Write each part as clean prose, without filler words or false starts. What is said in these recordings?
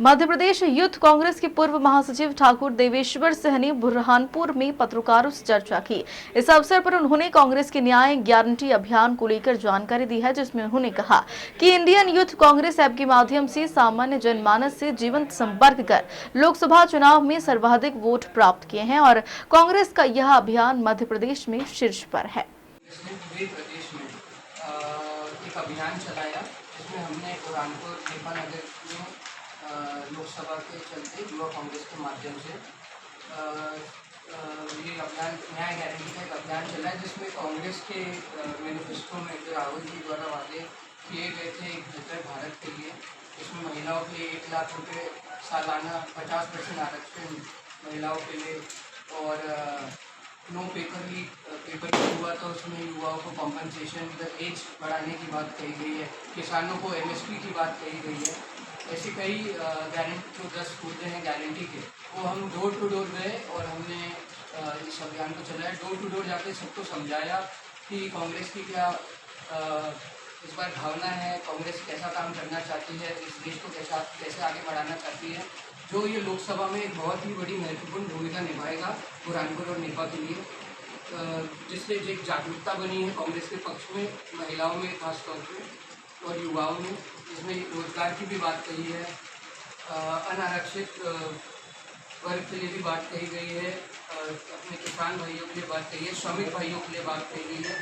Madhya Pradesh youth Congress के पूर्व महासचिव ठाकुर देवेश्वर सिंह ने बुरहानपुर में पत्रकारों से चर्चा की। इस अवसर पर उन्होंने कांग्रेस के न्याय गारंटी अभियान को लेकर जानकारी दी है, जिसमें उन्होंने कहा कि इंडियन यूथ कांग्रेस ऐप के माध्यम से सामान्य जनमानस से जीवंत संपर्क कर लोकसभा चुनाव में सर्वाधिक वोट प्राप्त किए हैं और कांग्रेस का यह अभियान मध्य प्रदेश में शीर्ष पर है। एक अभियान चलाया जिसमें हमने बुरहानपुर नेपानगर में लोकसभा के चलते युवा कांग्रेस के माध्यम से ये अभियान न्याय गारंटी का एक अभियान चला है, जिसमें कांग्रेस के मैनिफेस्टो में जो राहुल जी द्वारा वादे किए गए थे एक बेहतर भारत के लिए, इसमें महिलाओं के लिए 1 लाख रुपये सालाना 50% आरक्षण महिलाओं के लिए और नो पेपर हुआ तो उसमें युवाओं को कॉम्पनसेशन एज बढ़ाने की बात कही गई है, किसानों को MSP की बात कही गई है। ऐसे कई गारंटी जो 10 मुद्दे हैं गारंटी के, वो हम डोर टू डोर गए और हमने इस अभियान को चलाया। डोर टू डोर जाके सबको समझाया कि कांग्रेस की क्या इस बार भावना है, कांग्रेस कैसा काम करना चाहती है, इस देश को कैसे आगे बढ़ाना चाहती है, जो ये लोकसभा में एक बहुत ही बड़ी महत्वपूर्ण भूमिका निभाएगा बुरहानपुर और नेपा के लिए, जिससे एक जागरूकता बनी है कांग्रेस के पक्ष में, महिलाओं में खासतौर पर और युवाओं में। इसमें रोजगार की भी बात कही है, अनारक्षित वर्ग के लिए भी बात कही गई है, अपने किसान भाइयों के लिए बात कही है, श्रमिक भाइयों के लिए बात कही गई है,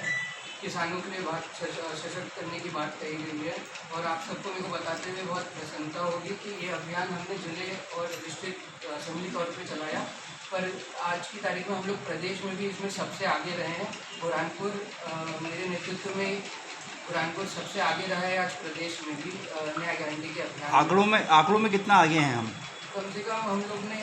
किसानों के लिए बात सशक्त करने की बात कही गई है। और आप सबको मेरे को बताते हुए बहुत प्रसन्नता होगी कि ये अभियान हमने जिले और डिस्ट्रिक्ट असेंबली तौर पे चलाया, पर आज की तारीख में हम लोग प्रदेश में भी इसमें सबसे आगे रहे हैं। बुरहानपुर मेरे नेतृत्व में बुरहानपुर सबसे आगे रहा है आज प्रदेश में भी न्याय गारंटी के अभियान। आंकड़ों में कितना आगे हैं हम? कम से कम हम लोग ने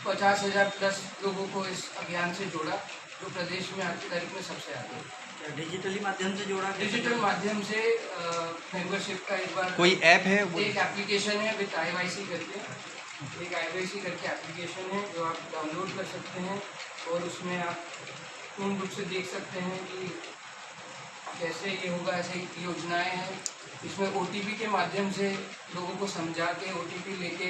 50,000 प्लस लोगों को इस अभियान से जोड़ा, जो प्रदेश में आज की तारीख में सबसे आगे। डिजिटली माध्यम से जोड़ा? डिजिटल माध्यम से मेंबरशिप का एक बार कोई ऐप है? एक एप्लीकेशन है विद IYC करके, एक IYC करके एप्लीकेशन है जो आप डाउनलोड कर सकते हैं और उसमें आप पूर्ण रूप से देख सकते हैं कि कैसे ये होगा। ऐसे योजनाएं हैं, इसमें OTP के माध्यम से लोगों को समझा के OTP लेके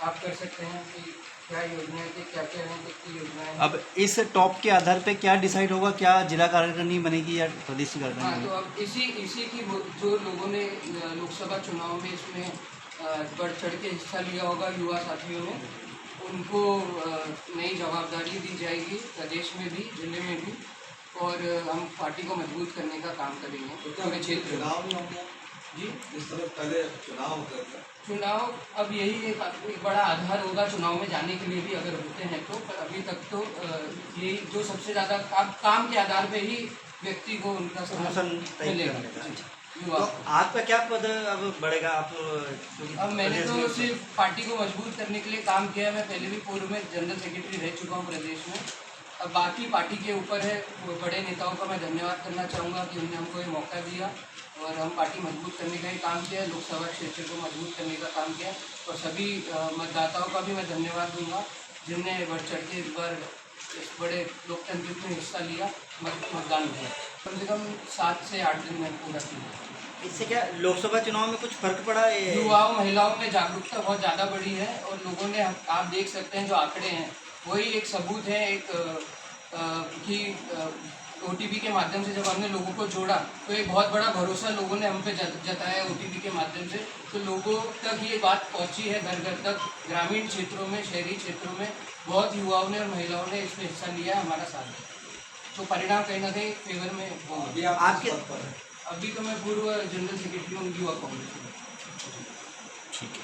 आप कर सकते हैं कि क्या योजनाएं थी, क्या क्या हैं, कितनी योजनाएं। अब इस टॉप के आधार पे क्या डिसाइड होगा, क्या जिला कार्यकारिणी बनेगी या प्रदेश की हाँ, कार्यकारिणी? तो अब इसी की जो लोगों ने लोकसभा चुनाव में इसमें बढ़ चढ़ के हिस्सा लिया होगा, युवा साथियों ने, उनको नई जवाबदारी दी जाएगी प्रदेश में भी, जिले में भी, और हम पार्टी को मजबूत करने का काम करेंगे पूरे क्षेत्र में। जी, इस तरह पहले चुनाव अब यही एक बड़ा आधार होगा चुनाव में जाने के लिए भी अगर होते हैं तो, पर अभी तक तो यही जो सबसे ज़्यादा काम के आधार पे ही व्यक्ति को उनका समर्थन मिलेगा। तो आपका क्या पद अब बढ़ेगा? आप अब मैंने तो सिर्फ पार्टी को मजबूत करने के लिए काम किया है। मैं पहले भी पूर्व में जनरल सेक्रेटरी रह चुका हूँ प्रदेश में। अब बाकी पार्टी के ऊपर है, बड़े नेताओं का मैं धन्यवाद करना चाहूँगा कि उन्होंने हमको ये मौका दिया और हम पार्टी मजबूत करने का ही काम किया, लोकसभा क्षेत्र को मजबूत करने का काम किया। और सभी मतदाताओं का भी मैं धन्यवाद दूंगा जिनने बढ़ चढ़ के इस बार इस बड़े लोकतंत्र में हिस्सा लिया, मतदान किया। कम से कम 7 से 8 दिन में पूरा किया। इससे क्या लोकसभा चुनाव में कुछ फर्क पड़ा है? युवाओं महिलाओं में जागरूकता बहुत ज़्यादा बढ़ी है और लोगों ने, आप देख सकते हैं जो आंकड़े हैं वही एक सबूत है कि OTP के माध्यम से जब हमने लोगों को जोड़ा तो एक बहुत बड़ा भरोसा लोगों ने हम पे जताया OTP के माध्यम से। तो लोगों तक ये बात पहुंची है, घर घर तक, ग्रामीण क्षेत्रों में, शहरी क्षेत्रों में बहुत युवाओं ने और महिलाओं ने इसमें हिस्सा लिया है, हमारा साथ है। तो परिणाम कहीं ना कहीं फेवर में होगा। आपके अभी तो मैं पूर्व जनरल सेक्रेटरी हूँ युवा कांग्रेस में।